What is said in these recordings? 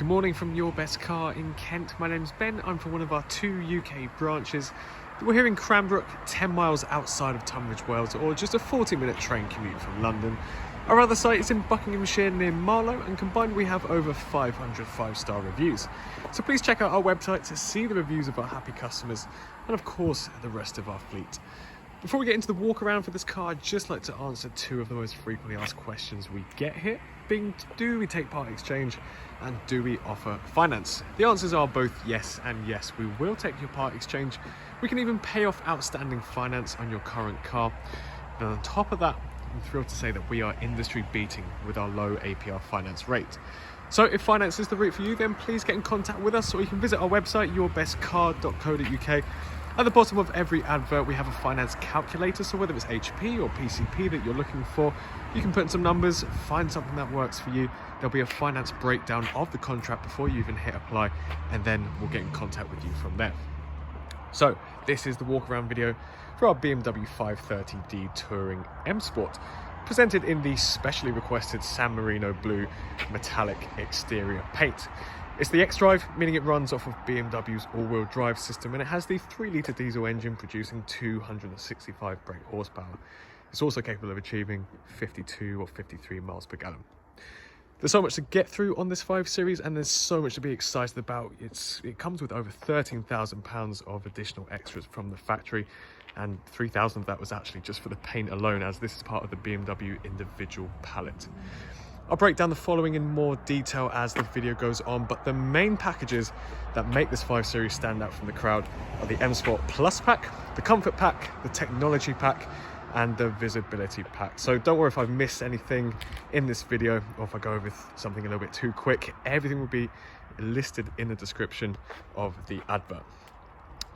Good morning from Your Best Car in Kent. My name's Ben. I'm from one of our 2 UK branches. We're here in Cranbrook, 10 miles outside of Tunbridge Wells, or just a 40-minute train commute from London. Our other site is in Buckinghamshire near Marlow, and combined we have over 500 5-star reviews. So please check out our website to see the reviews of our happy customers and of course the rest of our fleet. Before we get into the walk around for this car, I'd just like to answer 2 of the most frequently asked questions we get here, being do we take part exchange and do we offer finance? The answers are both yes and yes. We will take your part exchange. We can even pay off outstanding finance on your current car. And on top of that, I'm thrilled to say that we are industry beating with our low Apr Finance Rate. So if finance is the route for you, then please get in contact with us, or you can visit our website, yourbestcar.co.uk. At the bottom of every advert, we have a finance calculator, so whether it's HP or PCP that you're looking for, you can put in some numbers, find something that works for you. There'll be a finance breakdown of the contract before you even hit apply, and then we'll get in contact with you from there. So this is the walk around video for our BMW 530D Touring M Sport, presented in the specially requested San Marino blue metallic exterior paint. It's the X-Drive, meaning it runs off of BMW's all-wheel drive system, and it has the 3-litre diesel engine producing 265 brake horsepower. It's also capable of achieving 52 or 53 miles per gallon. There's so much to get through on this 5 Series, and there's so much to be excited about. It comes with over £13,000 of additional extras from the factory, and 3,000 of that was actually just for the paint alone, as this is part of the BMW individual palette. I'll break down the following in more detail as the video goes on, but the main packages that make this 5 Series stand out from the crowd are the M Sport Plus pack, the Comfort pack, the Technology pack, and the Visibility pack. So don't worry if I've missed anything in this video, or if I go over something a little bit too quick. Everything will be listed in the description of the advert.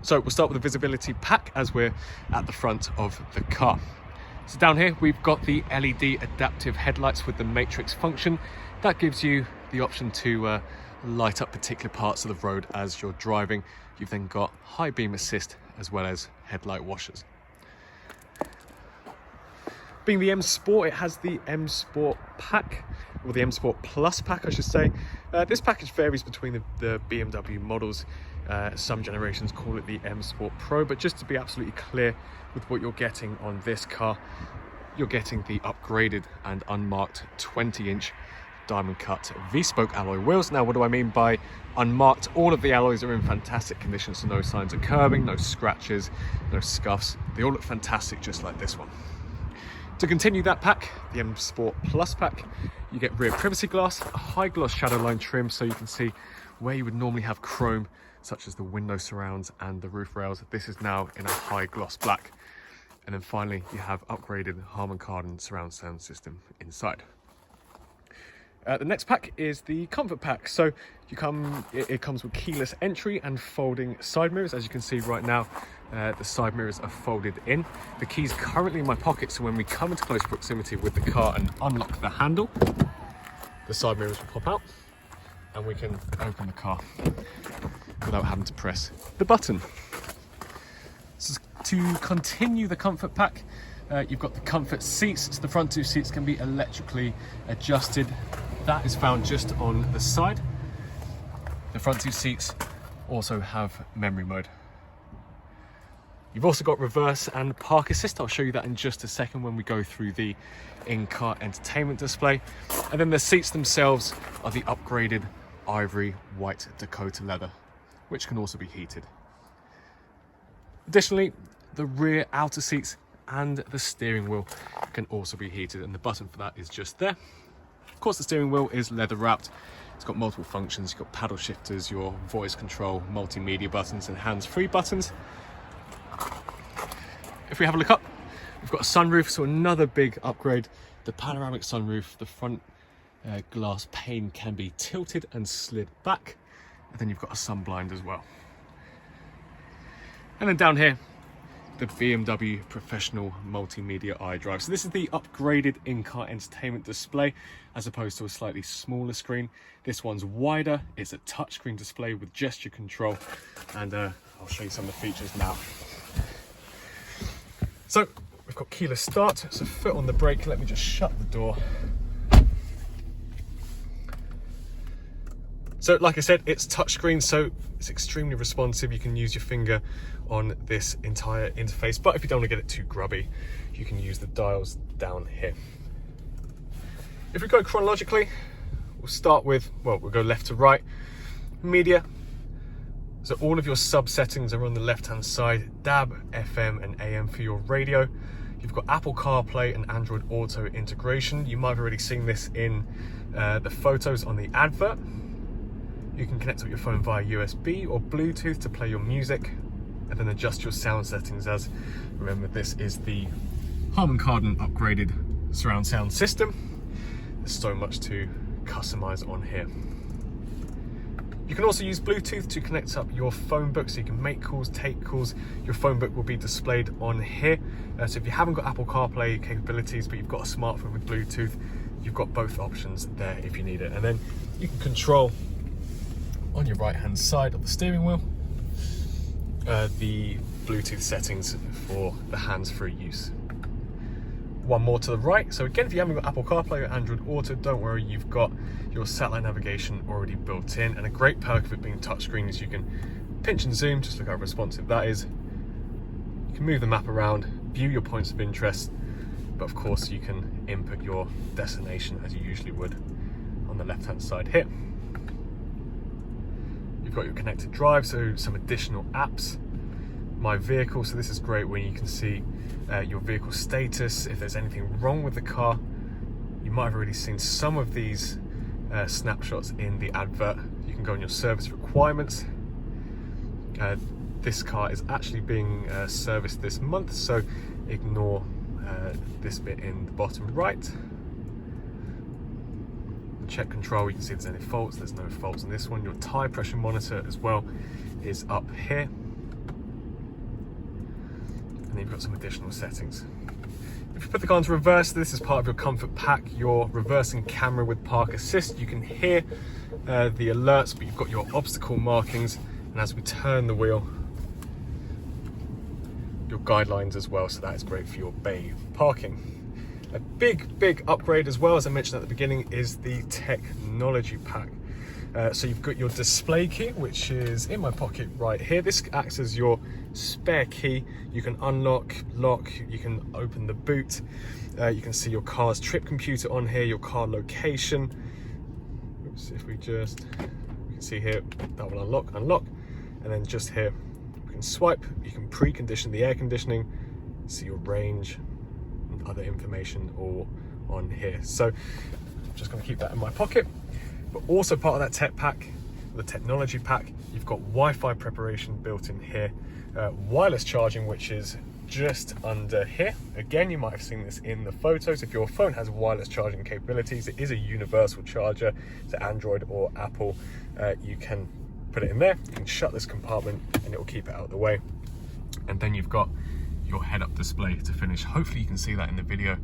So we'll start with the Visibility pack as we're at the front of the car. So down here we've got the LED adaptive headlights with the matrix function. That gives you the option to light up particular parts of the road as you're driving. You've then got high beam assist as well as headlight washers. Being the M Sport, it has the M Sport pack, or the M Sport Plus pack I should say. This package varies between the BMW models. Some generations call it the M Sport Pro, but just to be absolutely clear with what you're getting on this car, you're getting the upgraded and unmarked 20-inch diamond cut V-spoke alloy wheels. Now, what do I mean by unmarked? All of the alloys are in fantastic condition, so no signs of curbing, no scratches, no scuffs. They all look fantastic, just like this one. To continue that pack, the M Sport Plus pack, you get rear privacy glass, a high gloss shadow line trim so you can see where you would normally have chrome, such as the window surrounds and the roof rails. This is now in a high gloss black. And then finally, you have upgraded Harman Kardon surround sound system inside. The next pack is the Comfort pack. So it comes with keyless entry and folding side mirrors. As you can see right now, the side mirrors are folded in. The key's currently in my pocket, so when we come into close proximity with the car and unlock the handle, the side mirrors will pop out and we can open the car without having to press the button. So to continue the Comfort pack, you've got the Comfort seats. So the front 2 seats can be electrically adjusted. That is found just on the side. The front 2 seats also have memory mode. You've also got reverse and park assist. I'll show you that in just a second when we go through the in-car entertainment display. And then the seats themselves are the upgraded ivory white Dakota leather, which can also be heated. Additionally, the rear outer seats and the steering wheel can also be heated, and the button for that is just there. Of course, the steering wheel is leather wrapped. It's got multiple functions. You've got paddle shifters, your voice control, multimedia buttons and hands-free buttons. If we have a look up, we've got a sunroof, so another big upgrade. The panoramic sunroof, the front glass pane can be tilted and slid back, and then you've got a sun blind as well. And then down here, the BMW Professional Multimedia iDrive. So this is the upgraded in-car entertainment display as opposed to a slightly smaller screen. This one's wider, it's a touchscreen display with gesture control, and I'll show you some of the features now. So we've got keyless start, so foot on the brake. Let me just shut the door. So like I said, it's touchscreen, so it's extremely responsive. You can use your finger on this entire interface, but if you don't want to get it too grubby, you can use the dials down here. If we go chronologically, we'll start with, well, we'll go left to right. Media. So all of your sub settings are on the left hand side. DAB, FM and AM for your radio. You've got Apple CarPlay and Android Auto integration. You might have already seen this in the photos on the advert. You can connect up your phone via USB or Bluetooth to play your music, and then adjust your sound settings as, remember, this is the Harman Kardon upgraded surround sound system. There's so much to customize on here. You can also use Bluetooth to connect up your phone book, so you can make calls, take calls. Your phone book will be displayed on here. So if you haven't got Apple CarPlay capabilities, but you've got a smartphone with Bluetooth, you've got both options there if you need it. And then you can control on your right hand side of the steering wheel the Bluetooth settings for the hands-free use. One more to the right. So again, if you haven't got Apple CarPlay or Android Auto, don't worry, you've got your satellite navigation already built in. And a great perk of it being touchscreen is you can pinch and zoom, just look how responsive that is. You can move the map around, view your points of interest, but of course you can input your destination as you usually would on the left hand side here. You've got your connected drive, so some additional apps. My vehicle, so this is great when you can see your vehicle status, if there's anything wrong with the car. You might have already seen some of these snapshots in the advert. You can go on your service requirements. This car is actually being serviced this month, so ignore this bit in the bottom right. Check control, you can see if there's any faults. There's no faults on this one. Your tire pressure monitor as well is up here. And then you've got some additional settings. If you put the car into reverse, this is part of your comfort pack, your reversing camera with park assist. You can hear the alerts, but you've got your obstacle markings, and as we turn the wheel, your guidelines as well, so that is great for your bay parking. A big upgrade as well, as I mentioned at the beginning, is the technology pack. So you've got your display key, which is in my pocket right here. This acts as your spare key. You can unlock, lock, you can open the boot. You can see your car's trip computer on here, your car location. Oops, if we can see here, that will unlock, and then just here, you can swipe, you can precondition the air conditioning, see your range, and other information all on here. So I'm just gonna keep that in my pocket. But also part of that tech pack, the technology pack, you've got Wi-Fi preparation built in here, wireless charging, which is just under here. Again, you might have seen this in the photos. If your phone has wireless charging capabilities, it is a universal charger, so Android or Apple, you can put it in there. You can shut this compartment and it will keep it out of the way. And then you've got your head-up display to finish. Hopefully you can see that in the video.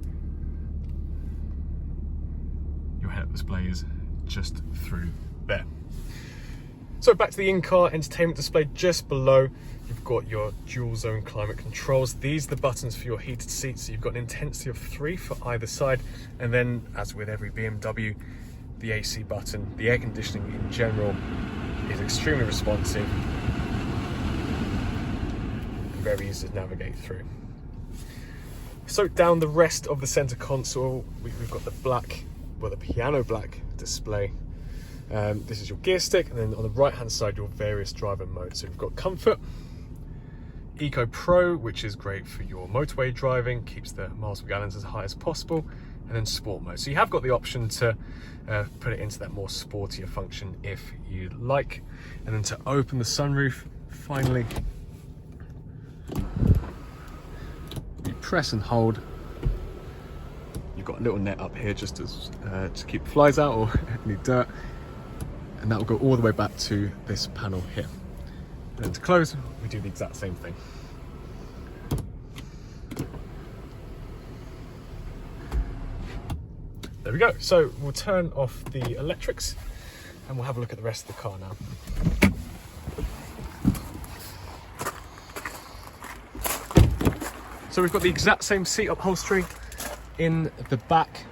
Your head-up display is just through there. So back to the in-car entertainment display. Just below, you've got your dual zone climate controls. These are the buttons for your heated seats. So you've got an intensity of 3 for either side, and then, as with every BMW, the AC button. The air conditioning in general is extremely responsive, very easy to navigate through. So down the rest of the center console, we've got the black, well, the piano black display. This is your gear stick, and then on the right hand side, your various driver modes. So we've got Comfort, Eco Pro, which is great for your motorway driving, keeps the miles per gallon as high as possible, and then Sport mode. So you have got the option to put it into that more sportier function if you like. And then to open the sunroof, finally, you press and hold. You've got a little net up here just to keep flies out or any dirt, and that will go all the way back to this panel here. And then to close, we do the exact same thing. There we go. So we'll turn off the electrics and we'll have a look at the rest of the car now. So we've got the exact same seat upholstery in the back.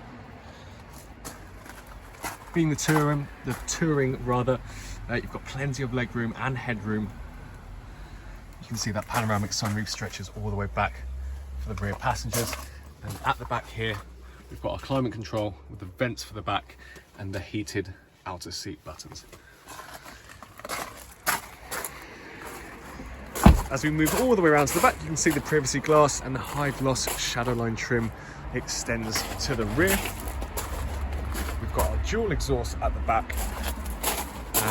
Being the touring, you've got plenty of leg room and headroom. You can see that panoramic sunroof stretches all the way back for the rear passengers. And at the back here, we've got our climate control with the vents for the back and the heated outer seat buttons. As we move all the way around to the back, you can see the privacy glass and the high gloss shadowline trim extends to the rear. We've got our dual exhaust at the back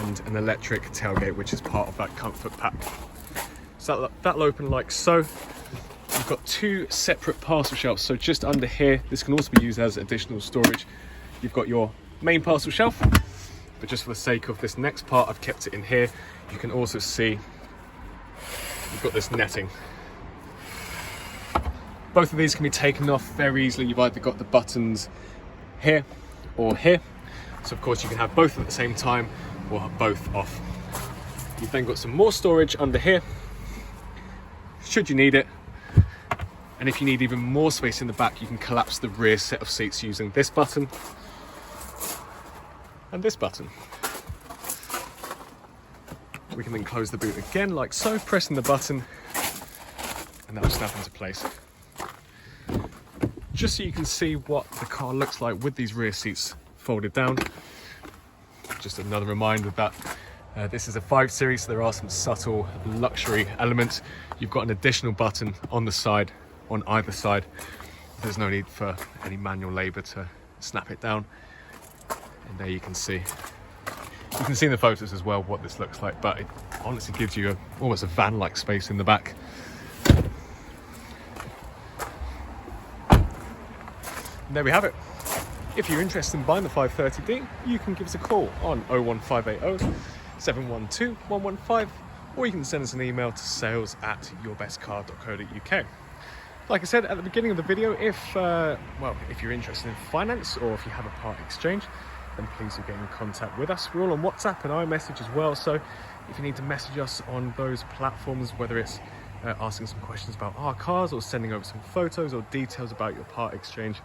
and an electric tailgate, which is part of that comfort pack. So that'll open like so. You've got two separate parcel shelves. So just under here, this can also be used as additional storage. You've got your main parcel shelf, but just for the sake of this next part, I've kept it in here. You can also see you've got this netting. Both of these can be taken off very easily. You've either got the buttons here or here. So of course you can have both at the same time or have both off. You've then got some more storage under here, should you need it. And if you need even more space in the back, you can collapse the rear set of seats using this button and this button. We can then close the boot again like so, pressing the button, and that will snap into place. Just so you can see what the car looks like with these rear seats folded down. Just another reminder that this is a 5 Series, so there are some subtle luxury elements. You've got an additional button on the side, on either side. There's no need for any manual labor to snap it down. And there you can see in the photos as well what this looks like, but it honestly gives you almost a van-like space in the back. And there we have it. If you're interested in buying the 530D, you can give us a call on 01580 712 115, or you can send us an email to sales@yourbestcar.co.uk. Like I said at the beginning of the video, if you're interested in finance or if you have a part exchange, then please do get in contact with us. We're all on WhatsApp and iMessage as well, so if you need to message us on those platforms, whether it's asking some questions about our cars or sending over some photos or details about your part exchange,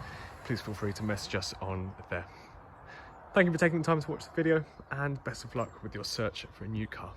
please feel free to message us on there. Thank you for taking the time to watch the video, and best of luck with your search for a new car.